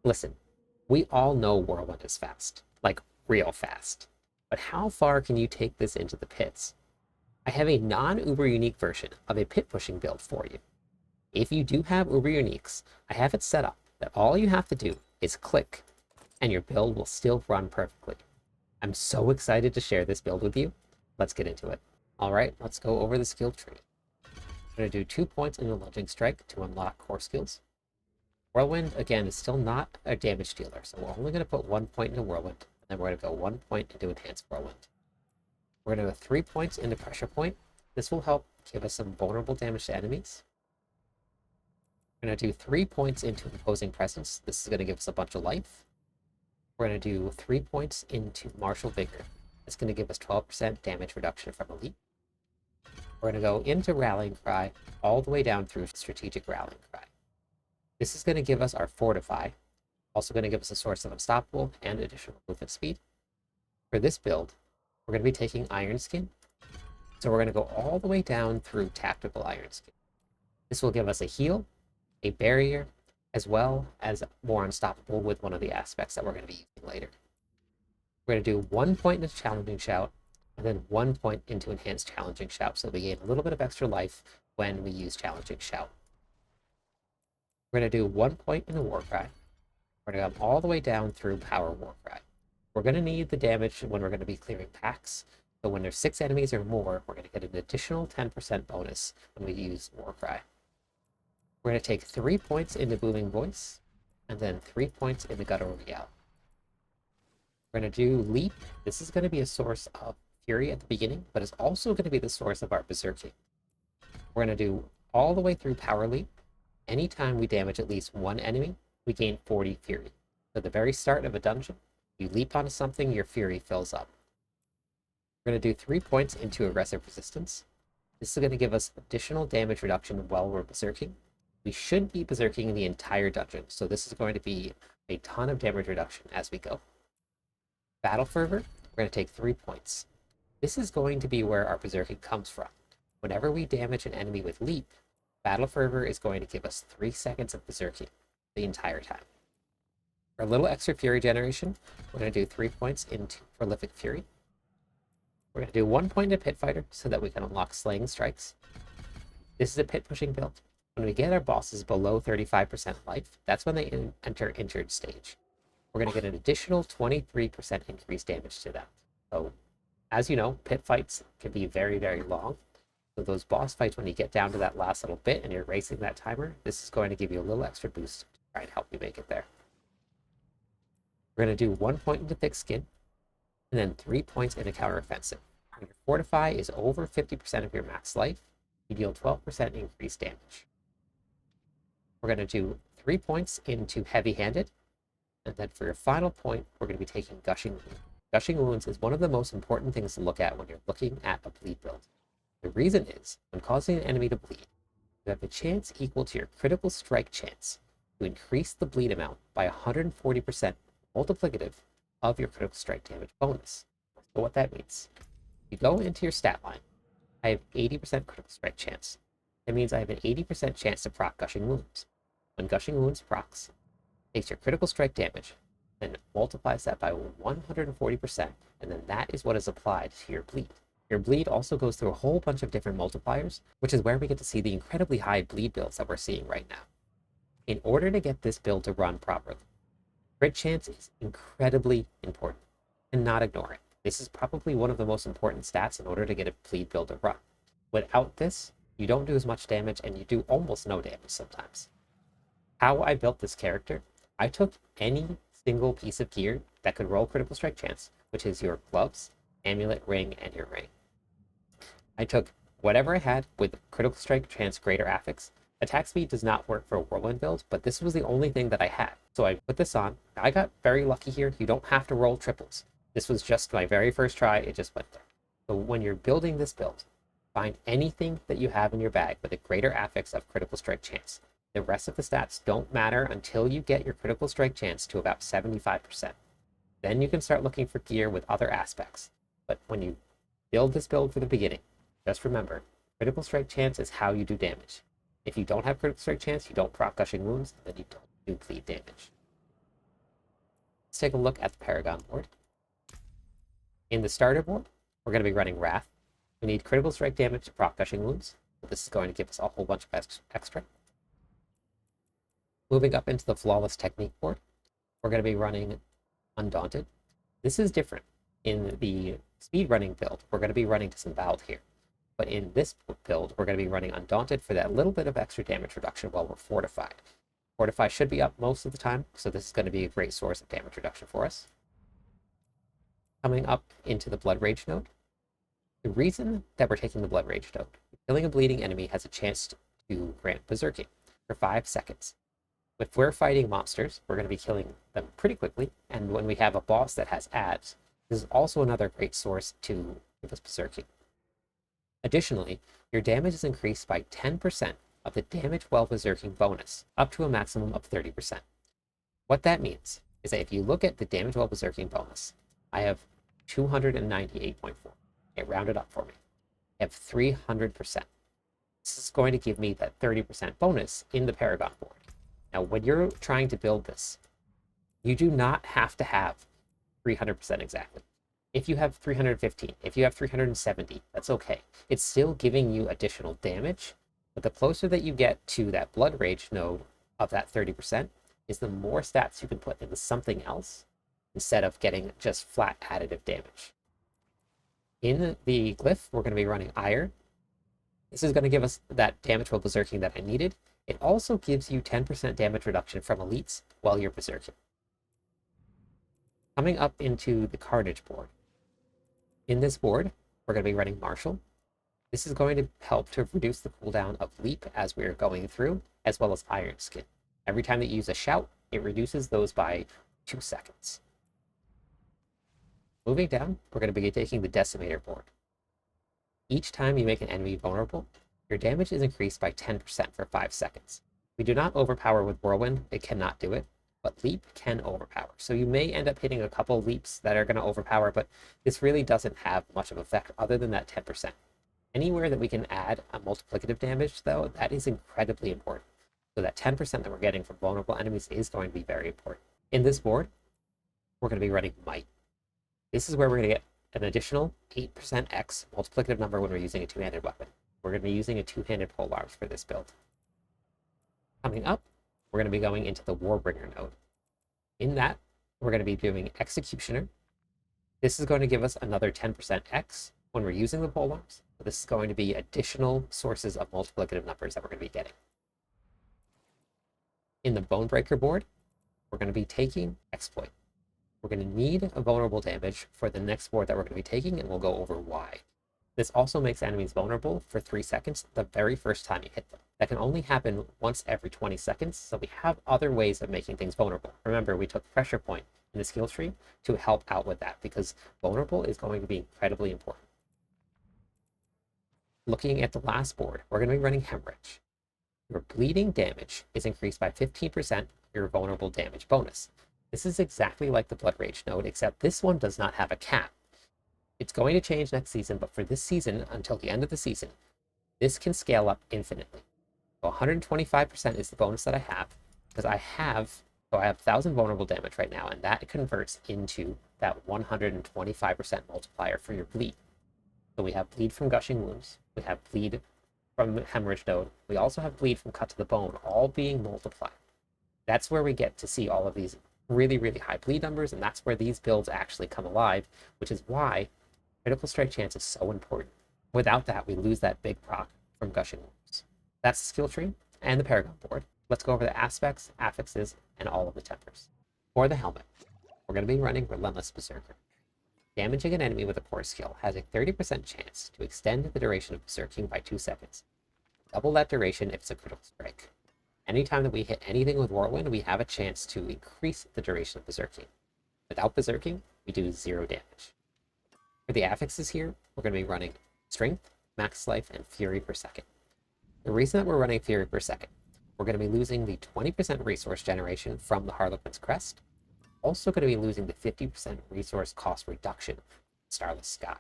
Listen, we all know Whirlwind is fast, like real fast. But how far can you take this into the pits? I have a non-Uber unique version of a pit pushing build for you. If you do have Uber uniques, I have it set up that all you have to do is click and your build will still run perfectly. I'm so excited to share this build with you. Let's get into it. All right, let's go over the skill tree. I'm going to do 2 points into Lunging Strike to unlock core skills. Whirlwind, again, is still not a damage dealer, so we're only going to put 1 point into Whirlwind, and then we're going to go 1 point into Enhanced Whirlwind. We're going to go 3 points into Pressure Point. This will help give us some vulnerable damage to enemies. We're going to do 3 points into Imposing Presence. This is going to give us a bunch of life. We're going to do 3 points into Martial Vigor. It's going to give us 12% damage reduction from Elite. We're going to go into Rallying Cry all the way down through Strategic Rallying Cry. This is going to give us our Fortify, also going to give us a source of Unstoppable and additional movement speed. For this build, we're going to be taking Iron Skin, so we're going to go all the way down through Tactical Iron Skin. This will give us a heal, a barrier, as well as more Unstoppable with one of the aspects that we're going to be using later. We're going to do 1 point into Challenging Shout, and then 1 point into Enhanced Challenging Shout, so we gain a little bit of extra life when we use Challenging Shout. We're going to do 1 point into Warcry. We're going to come all the way down through Power Warcry. We're going to need the damage when we're going to be clearing packs, so when there's 6 enemies or more, we're going to get an additional 10% bonus when we use Warcry. We're going to take 3 points into Booming Voice, and then 3 points into Guttural Yell. We're going to do Leap. This is going to be a source of Fury at the beginning, but it's also going to be the source of our Berserking. We're going to do all the way through Power Leap. Anytime we damage at least one enemy, we gain 40 Fury. So at the very start of a dungeon, you leap onto something, your Fury fills up. We're going to do 3 points into Aggressive Resistance. This is going to give us additional damage reduction while we're Berserking. We should be Berserking the entire dungeon, so this is going to be a ton of damage reduction as we go. Battle Fervor, we're going to take 3 points. This is going to be where our Berserking comes from. Whenever we damage an enemy with Leap, Battle Fervor is going to give us 3 seconds of Berserking the entire time. For a little extra Fury generation, we're going to do 3 points into Prolific Fury. We're going to do 1 point into Pit Fighter so that we can unlock Slaying Strikes. This is a pit pushing build. When we get our bosses below 35% life, that's when they enter injured stage. We're going to get an additional 23% increased damage to them. So, as you know, pit fights can be very, very long. So those boss fights, when you get down to that last little bit and you're racing that timer, this is going to give you a little extra boost to try and help you make it there. We're going to do 1 point into Thick Skin, and then 3 points into Counteroffensive. When your Fortify is over 50% of your max life, you deal 12% increased damage. We're going to do 3 points into Heavy Handed, and then for your final point, we're going to be taking Gushing Wounds. Gushing Wounds is one of the most important things to look at when you're looking at a bleed build. The reason is, when causing an enemy to bleed, you have a chance equal to your critical strike chance to increase the bleed amount by 140% multiplicative of your critical strike damage bonus. So what that means, you go into your stat line, I have 80% critical strike chance. That means I have an 80% chance to proc Gushing Wounds. When Gushing Wounds procs, takes your critical strike damage, then multiplies that by 140%, and then that is what is applied to your bleed. Your bleed also goes through a whole bunch of different multipliers, which is where we get to see the incredibly high bleed builds that we're seeing right now. In order to get this build to run properly, crit chance is incredibly important, and not ignore it. This is probably one of the most important stats in order to get a bleed build to run. Without this, you don't do as much damage and you do almost no damage sometimes. How I built this character, I took any single piece of gear that could roll critical strike chance, which is your gloves, amulet, ring, and your ring. I took whatever I had with critical strike chance greater affix. Attack speed does not work for a whirlwind build, but this was the only thing that I had. So I put this on. I got very lucky here. You don't have to roll triples. This was just my very first try. It just went there. So when you're building this build, find anything that you have in your bag with a greater affix of critical strike chance. The rest of the stats don't matter until you get your critical strike chance to about 75%. Then you can start looking for gear with other aspects. But when you build this build for the beginning, just remember, critical strike chance is how you do damage. If you don't have critical strike chance, you don't proc Gushing Wounds, then you don't do bleed damage. let's take a look at the Paragon board. In the starter board, we're going to be running Wrath. We need critical strike damage to proc gushing wounds. So this is going to give us a whole bunch of extra. Moving up into the Flawless Technique board, we're going to be running Undaunted. This is different. In the speedrunning build, we're going to be running Disemboweled here. But in this build, we're going to be running Undaunted for that little bit of extra damage reduction while we're Fortified. Fortify should be up most of the time, so this is going to be a great source of damage reduction for us. Coming up into the Blood Rage node, the reason that we're taking the Blood Rage node, killing a bleeding enemy has a chance to grant Berserking for 5 seconds. If we're fighting monsters, we're going to be killing them pretty quickly, and when we have a boss that has adds, this is also another great source to give us Berserking. Additionally, your damage is increased by 10% of the damage while berserking bonus, up to a maximum of 30%. What that means is that if you look at the damage while berserking bonus, I have 298.4. It rounded up for me. I have 300%. This is going to give me that 30% bonus in the Paragon board. Now, when you're trying to build this, you do not have to have 300% exactly. If you have 315, if you have 370, that's okay. It's still giving you additional damage, but the closer that you get to that Blood Rage node of that 30% is the more stats you can put into something else instead of getting just flat additive damage. In the glyph, we're going to be running Ire. This is going to give us that damage while berserking that I needed. It also gives you 10% damage reduction from elites while you're berserking. Coming up into the Carnage board. In this board, we're going to be running Marshal. This is going to help to reduce the cooldown of Leap as we're going through, as well as Iron Skin. Every time that you use a shout, it reduces those by 2 seconds. Moving down, we're going to be taking the Decimator board. Each time you make an enemy vulnerable, your damage is increased by 10% for 5 seconds. We do not overpower with Whirlwind, it cannot do it, but Leap can overpower. So you may end up hitting a couple leaps that are going to overpower, but this really doesn't have much of an effect other than that 10%. Anywhere that we can add a multiplicative damage, though, that is incredibly important. So that 10% that we're getting from vulnerable enemies is going to be very important. In this board, we're going to be running Might. This is where we're going to get an additional 8% X multiplicative number when we're using a two-handed weapon. We're going to be using a two-handed polearms for this build. Coming up, we're going to be going into the Warbringer node. In that, we're going to be doing Executioner. This is going to give us another 10% X when we're using the polearms. So this is going to be additional sources of multiplicative numbers that we're going to be getting. In the Bonebreaker board, we're going to be taking Exploit. We're going to need a vulnerable damage for the next board that we're going to be taking, and we'll go over why. This also makes enemies vulnerable for 3 seconds the very first time you hit them. That can only happen once every 20 seconds, so we have other ways of making things vulnerable. Remember, we took Pressure Point in the skill tree to help out with that, because vulnerable is going to be incredibly important. Looking at the last board, we're going to be running Hemorrhage. Your bleeding damage is increased by 15% your vulnerable damage bonus. This is exactly like the Blood Rage node, except this one does not have a cap. It's going to change next season, but for this season, until the end of the season, this can scale up infinitely. So 125% is the bonus that I have, because I have 1,000 vulnerable damage right now, and that converts into that 125% multiplier for your bleed. So we have bleed from gushing wounds, we have bleed from hemorrhage node, we also have bleed from cut to the bone, all being multiplied. That's where we get to see all of these really, really high bleed numbers, and that's where these builds actually come alive, which is why critical strike chance is so important. Without that, we lose that big proc from gushing wounds. That's the skill tree and the Paragon board. Let's go over the aspects, affixes, and all of the tempers. For the helmet, we're going to be running Relentless Berserker. Damaging an enemy with a core skill has a 30% chance to extend the duration of berserking by 2 seconds. Double that duration if it's a critical strike. Anytime that we hit anything with Whirlwind, we have a chance to increase the duration of berserking. Without berserking, we do 0 damage. For the affixes here, we're going to be running Strength, Max Life, and Fury per second. The reason that we're running Fury per second, we're going to be losing the 20% resource generation from the Harlequin's Crest. Also going to be losing the 50% resource cost reduction from Starless Sky.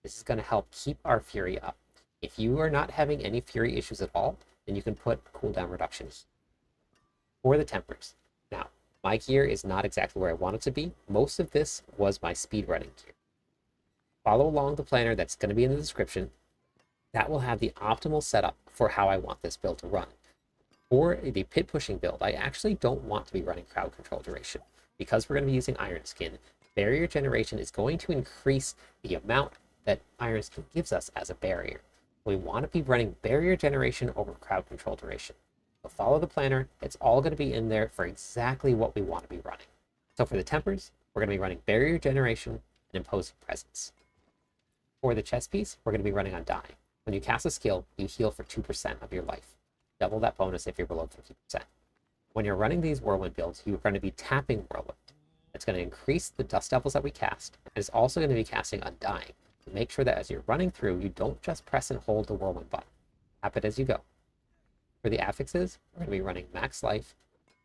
This is going to help keep our Fury up. If you are not having any Fury issues at all, then you can put cooldown reduction for the tempers. Now, My gear is not exactly where I want it to be. Most of this was my speedrunning gear. Follow along the planner that's going to be in the description. That will have the optimal setup for how I want this build to run. For the pit pushing build, I actually don't want to be running crowd control duration. Because we're going to be using Iron Skin, barrier generation is going to increase the amount that Iron Skin gives us as a barrier. We want to be running barrier generation over crowd control duration. So follow the planner. It's all going to be in there for exactly what we want to be running. So for the tempers, we're going to be running barrier generation and imposing presence. For the chest piece, we're going to be running Undying. When you cast a skill, you heal for 2% of your life. Double that bonus if you're below 50%. When you're running these Whirlwind builds, you're going to be tapping Whirlwind. It's going to increase the Dust Devils that we cast, and it's also going to be casting Undying. Make sure that as you're running through, you don't just press and hold the Whirlwind button. Tap it as you go. For the affixes, we're going to be running Max Life,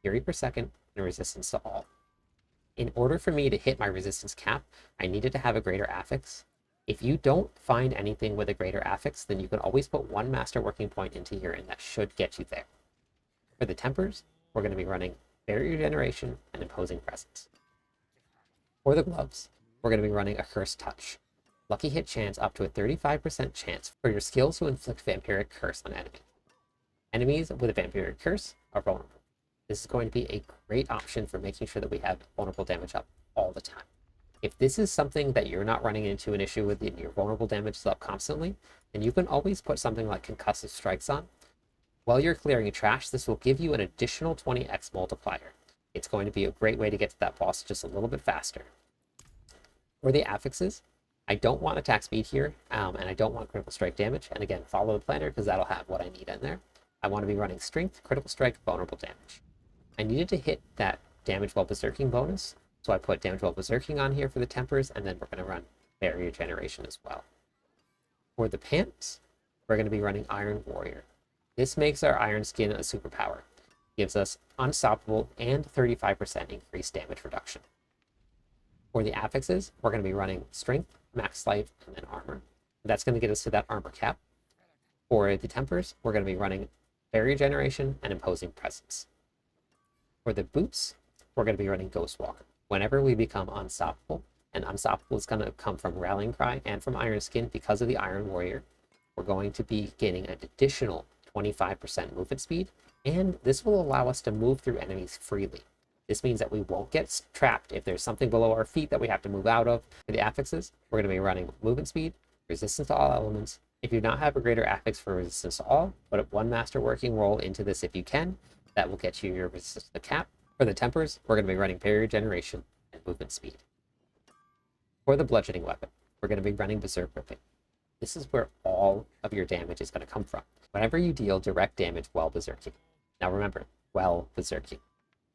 Fury per second, and Resistance to All. In order for me to hit my resistance cap, I needed to have a greater affix. If you don't find anything with a greater affix, then you can always put one master working point into here, and that should get you there. For the tempers, we're going to be running barrier generation and imposing presence. For the gloves, we're going to be running a cursed touch. Lucky hit chance up to a 35% chance for your skills to inflict vampiric curse on enemies. Enemies with a vampiric curse are vulnerable. This is going to be a great option for making sure that we have vulnerable damage up all the time. If this is something that you're not running into an issue with and your vulnerable damage is up constantly, then you can always put something like concussive strikes on. While you're clearing trash, this will give you an additional 20x multiplier. It's going to be a great way to get to that boss just a little bit faster. For the affixes, I don't want attack speed here, and I don't want critical strike damage. And again, follow the planner because that'll have what I need in there. I want to be running strength, critical strike, vulnerable damage. I needed to hit that damage while berserking bonus, so I put damage while berserking on here for the tempers, and then we're going to run barrier generation as well. For the pants, we're going to be running Iron Warrior. This makes our Iron Skin a superpower. Gives us unstoppable and 35% increased damage reduction. For the affixes, we're going to be running strength, max life, and then armor. That's going to get us to that armor cap. For the tempers, we're going to be running barrier generation and imposing presence. For the boots, we're going to be running Ghost Walker. Whenever we become unstoppable, and unstoppable is going to come from Rallying Cry and from Iron Skin because of the Iron Warrior, we're going to be gaining an additional 25% movement speed, and this will allow us to move through enemies freely. This means that we won't get trapped if there's something below our feet that we have to move out of. For the affixes, we're going to be running movement speed, resistance to all elements. If you do not have a greater affix for resistance to all, put one master working roll into this if you can. That will get you your resistance to the cap. For the tempers, we're going to be running barrier generation and movement speed. For the bludgeoning weapon, we're going to be running berserk ripping. This is where all of your damage is going to come from. Whenever you deal direct damage while berserking. Now remember, while berserking.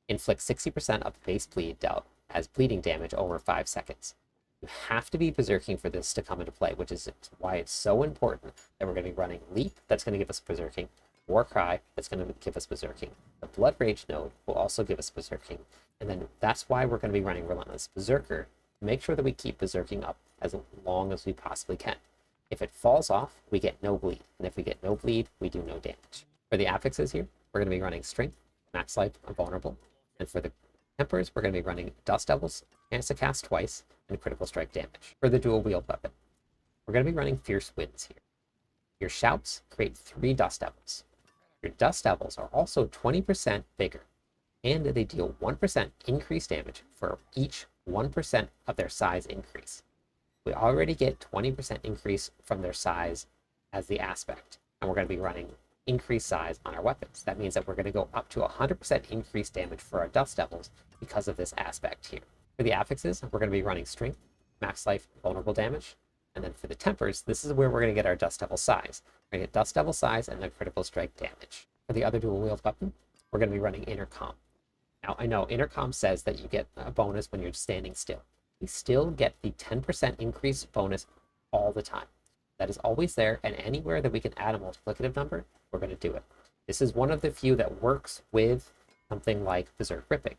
Inflict 60% of the base bleed dealt as bleeding damage over 5 seconds. You have to be berserking for this to come into play, which is why it's so important that we're going to be running Leap, that's going to give us berserking, War Cry, that's going to give us berserking. The Blood Rage node will also give us berserking, and then that's why we're going to be running Relentless Berserker. Make sure that we keep berserking up as long as we possibly can. If it falls off, we get no bleed, and if we get no bleed, we do no damage. For the affixes here, we're going to be running Strength, Max Life, and Vulnerable. And for the tempers, we're going to be running Dust Devils, chance to cast twice, and critical strike damage. For the dual wield weapon, we're going to be running Fierce Winds here. Your shouts create 3 Dust Devils. Your Dust Devils are also 20% bigger, and they deal 1% increased damage for each 1% of their size increase. We already get 20% increase from their size as the aspect, and we're going to be running increased size on our weapons. That means that we're going to go up to 100% increased damage for our Dust Devils because of this aspect here. For the affixes, we're going to be running Strength, Max Life, Vulnerable Damage. And then for the tempers, this is where we're going to get our Dust Devil size. We're going to get Dust Devil size and then critical strike damage. For the other dual wield weapon, we're going to be running Intercom. Now, I know Intercom says that you get a bonus when you're standing still. We still get the 10% increase bonus all the time. That is always there, and anywhere that we can add a multiplicative number, we're going to do it. This is one of the few that works with something like Berserk Ripping.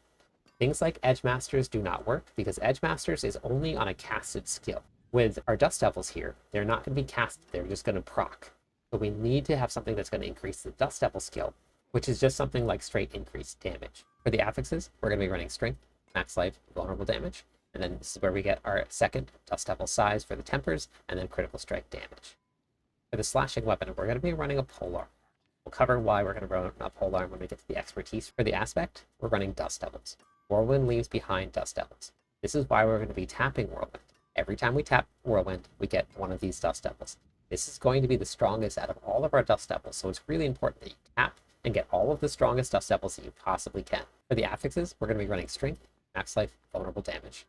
Things like Edge Masters do not work because Edge Masters is only on a casted skill. With our Dust Devils here, they're not going to be casted, they're just going to proc. So we need to have something that's going to increase the Dust Devil skill which is just something like straight increased damage. For the affixes, we're going to be running strength, max life, vulnerable damage, and then this is where we get our second Dust Devil size for the tempers, and then critical strike damage. For the slashing weapon, we're going to be running a polearm. We'll cover why we're going to run a polearm when we get to the expertise. For the aspect, we're running Dust Devils. Whirlwind leaves behind Dust Devils. This is why we're going to be tapping Whirlwind. Every time we tap Whirlwind, we get one of these Dust Devils. This is going to be the strongest out of all of our Dust Devils, so it's really important that you tap and get all of the strongest Dust Devils that you possibly can. For the affixes, we're going to be running strength, max life, vulnerable damage.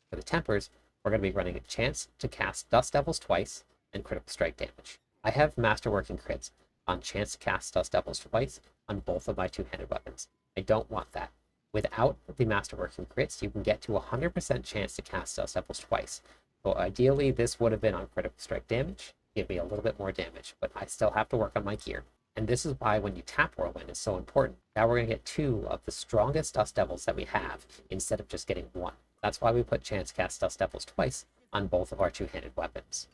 For the tempers, we're going to be running a chance to cast Dust Devils twice and critical strike damage. I have masterworking crits on chance to cast Dust Devils twice on both of my two-handed weapons. I don't want that. Without the masterworking crits, you can get to 100% chance to cast Dust Devils twice. So ideally, this would have been on critical strike damage, give me a little bit more damage, but I still have to work on my gear. And this is why when you tap Whirlwind is so important. Now we're going to get two of the strongest Dust Devils that we have instead of just getting one. That's why we put chance cast Dust Devils twice on both of our two-handed weapons.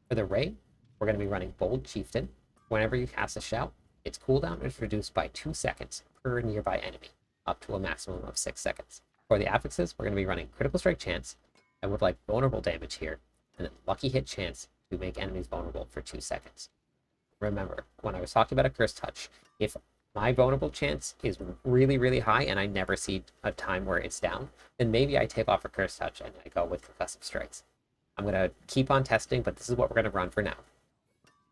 For the Ray, we're going to be running Bold Chieftain. Whenever you cast a shout, its cooldown is reduced by 2 seconds per nearby enemy, up to a maximum of 6 seconds. For the affixes, we're going to be running critical strike chance. I would like vulnerable damage here, and then lucky hit chance to make enemies vulnerable for 2 seconds. Remember, when I was talking about a curse touch, if my vulnerable chance is really, really high and I never see a time where it's down, then maybe I take off a curse touch and I go with concussive strikes. I'm going to keep on testing, but this is what we're going to run for now.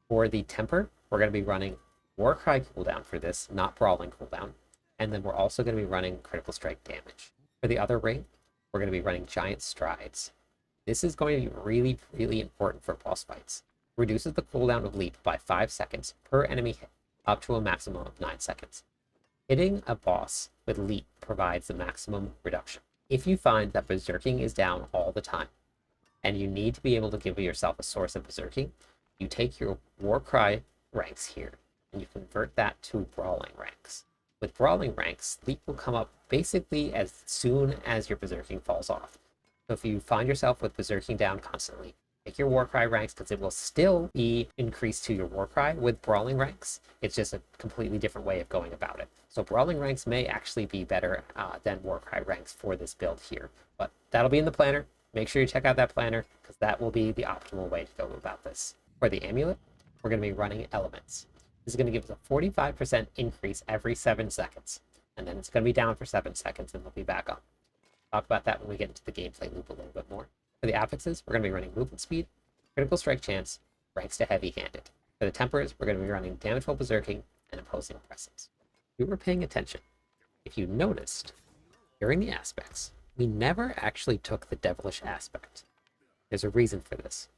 For the temper, we're going to be running Warcry cooldown for this, not Brawling cooldown. And then we're also going to be running critical strike damage. For the other ring, we're going to be running Giant Strides. This is going to be really, really important for boss fights. Reduces the cooldown of leap by 5 seconds per enemy hit, up to a maximum of 9 seconds. Hitting a boss with leap provides the maximum reduction. If you find that berserking is down all the time, and you need to be able to give yourself a source of berserking, you take your Warcry ranks here, and you convert that to Brawling ranks. With Brawling ranks, leap will come up basically as soon as your berserking falls off. So if you find yourself with berserking down constantly, take your Warcry ranks because it will still be increased to your Warcry with Brawling ranks. It's just a completely different way of going about it. So Brawling ranks may actually be better than Warcry ranks for this build here, but that'll be in the planner. Make sure you check out that planner because that will be the optimal way to go about this. For the amulet, we're going to be running elements. This is going to give us a 45% increase every 7 seconds, and then it's going to be down for 7 seconds and we'll be back up. Talk about that when we get into the gameplay loop a little bit more. For the affixes, we're going to be running movement speed, critical strike chance, ranks to heavy-handed. For the tempers, we're going to be running damageful berserking and opposing presence. If you were paying attention, if you noticed, during the aspects, we never actually took the devilish aspect. There's a reason for this.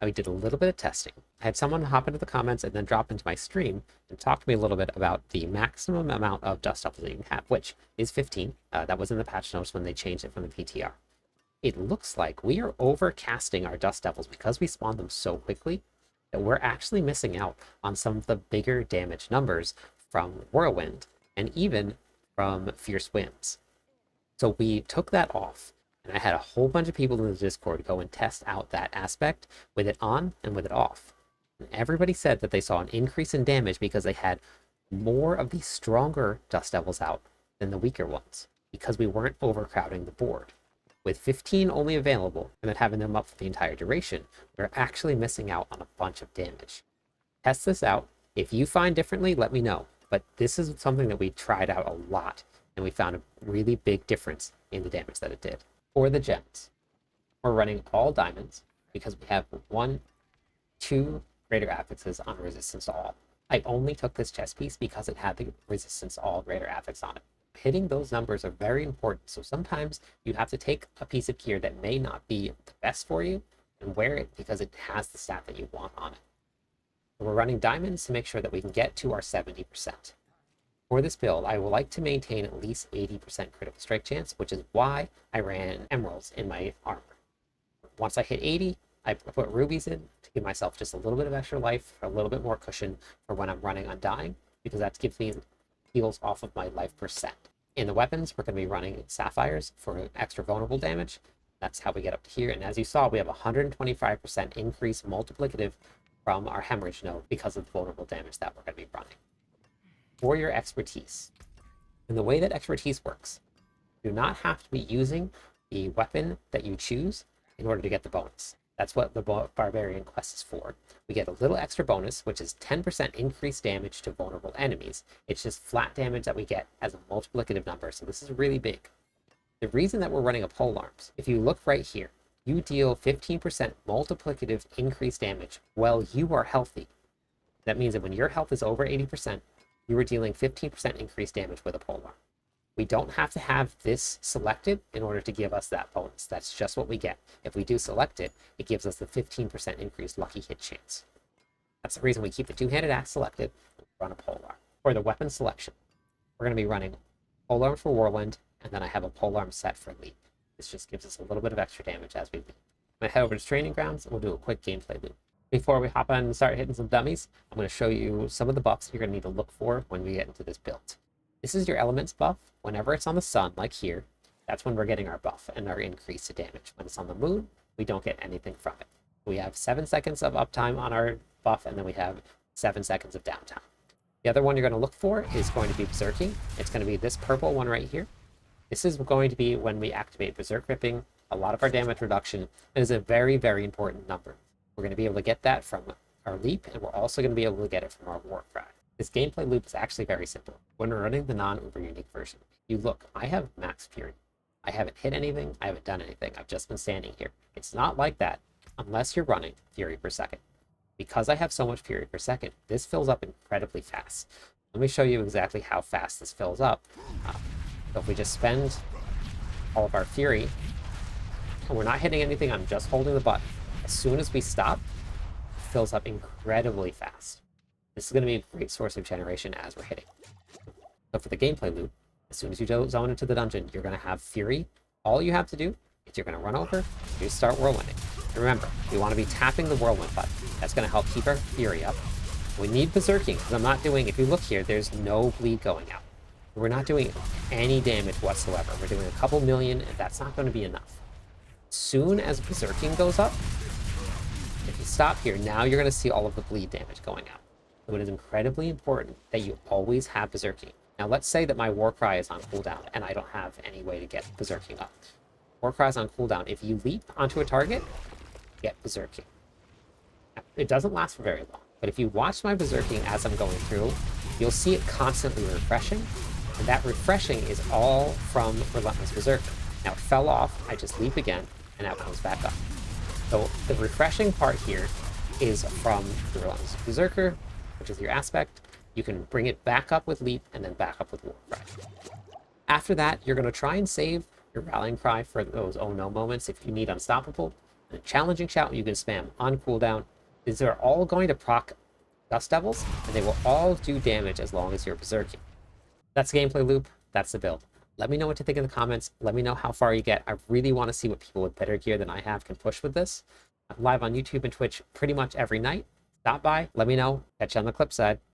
We did a little bit of testing. I had someone hop into the comments and then drop into my stream and talk to me a little bit about the maximum amount of Dust Devils that you can have, which is 15. That was in the patch notes when they changed it from the PTR. It looks like we are overcasting our Dust Devils because we spawn them so quickly that we're actually missing out on some of the bigger damage numbers from Whirlwind and even from Fierce Winds. So we took that off. And I had a whole bunch of people in the Discord go and test out that aspect with it on and with it off. And everybody said that they saw an increase in damage because they had more of the stronger Dust Devils out than the weaker ones, because we weren't overcrowding the board. With 15 only available and then having them up for the entire duration, we're actually missing out on a bunch of damage. Test this out. If you find differently, let me know. But this is something that we tried out a lot, and we found a really big difference in the damage that it did. For the gems, we're running all diamonds because we have 2 greater affixes on resistance to all. I only took this chest piece because it had the resistance to all greater affix on it. Hitting those numbers are very important, so sometimes you have to take a piece of gear that may not be the best for you and wear it because it has the stat that you want on it. So we're running diamonds to make sure that we can get to our 70%. For this build, I would like to maintain at least 80% critical strike chance, which is why I ran emeralds in my armor. Once I hit 80, I put rubies in to give myself just a little bit of extra life, a little bit more cushion for when I'm running undying, because that gives me heals off of my life percent. In the weapons, we're going to be running sapphires for extra vulnerable damage. That's how we get up to here. And as you saw, we have 125% increase multiplicative from our hemorrhage node because of the vulnerable damage that we're going to be running. for your expertise. And the way that expertise works, you do not have to be using the weapon that you choose in order to get the bonus. That's what the Barbarian quest is for. We get a little extra bonus, which is 10% increased damage to vulnerable enemies. It's just flat damage that we get as a multiplicative number, so this is really big. The reason that we're running a polearms, if you look right here, you deal 15% multiplicative increased damage while you are healthy. That means that when your health is over 80%, you are dealing 15% increased damage with a polearm. We don't have to have this selected in order to give us that bonus. That's just what we get. If we do select it, it gives us the 15% increased lucky hit chance. That's the reason we keep the two-handed axe selected and run a polearm. For the weapon selection, we're going to be running polearm for Whirlwind, and then I have a polearm set for Leap. This just gives us a little bit of extra damage as we leap. I'm going to head over to Training Grounds, and we'll do a quick gameplay loop. Before we hop on and start hitting some dummies, I'm going to show you some of the buffs you're going to need to look for when we get into this build. This is your elements buff. Whenever it's on the sun, like here, that's when we're getting our buff and our increase to damage. When it's on the moon, we don't get anything from it. We have 7 seconds of uptime on our buff, and then we have 7 seconds of downtime. The other one you're going to look for is going to be Berserking. It's going to be this purple one right here. This is going to be when we activate Berserk Ripping. A lot of our damage reduction is a very, very important number. We're going to be able to get that from our Leap, and we're also going to be able to get it from our War Cry. This gameplay loop is actually very simple. When we're running the non-Uber unique version, you look, I have max Fury. I haven't hit anything, I haven't done anything, I've just been standing here. It's not like that unless you're running Fury per second. Because I have so much Fury per second, this fills up incredibly fast. Let me show you exactly how fast this fills up. So if we just spend all of our Fury, and we're not hitting anything, I'm just holding the button. As soon as we stop, it fills up incredibly fast. This is going to be a great source of generation as we're hitting. So for the gameplay loop, as soon as you zone into the dungeon, you're going to have Fury. All you have to do is you're going to run over, you start whirlwinding. And remember, we want to be tapping the whirlwind button. That's going to help keep our Fury up. We need Berserking, because I'm not doing, if you look here, there's no bleed going out. We're not doing any damage whatsoever. We're doing a couple million, and that's not going to be enough. As soon as Berserking goes up, if you stop here, now you're going to see all of the bleed damage going out. So it is incredibly important that you always have Berserking. Now let's say that my War Cry is on cooldown and I don't have any way to get Berserking up. War Cry is on cooldown. If you leap onto a target, get Berserking. Now, it doesn't last for very long, but if you watch my Berserking as I'm going through, you'll see it constantly refreshing, and that refreshing is all from Relentless Berserker. Now it fell off, I just leap again, and now it comes back up. So the refreshing part here is from the Relentless Berserker, which is your aspect. You can bring it back up with Leap and then back up with War Cry. After that, you're going to try and save your Rallying Cry for those oh no moments if you need Unstoppable. And Challenging Shout you can spam on cooldown. These are all going to proc Dust Devils, and they will all do damage as long as you're Berserking. That's the gameplay loop. That's the build. Let me know what you think in the comments. Let me know how far you get. I really want to see what people with better gear than I have can push with this. I'm live on YouTube and Twitch pretty much every night. Stop by, let me know. Catch you on the clip side.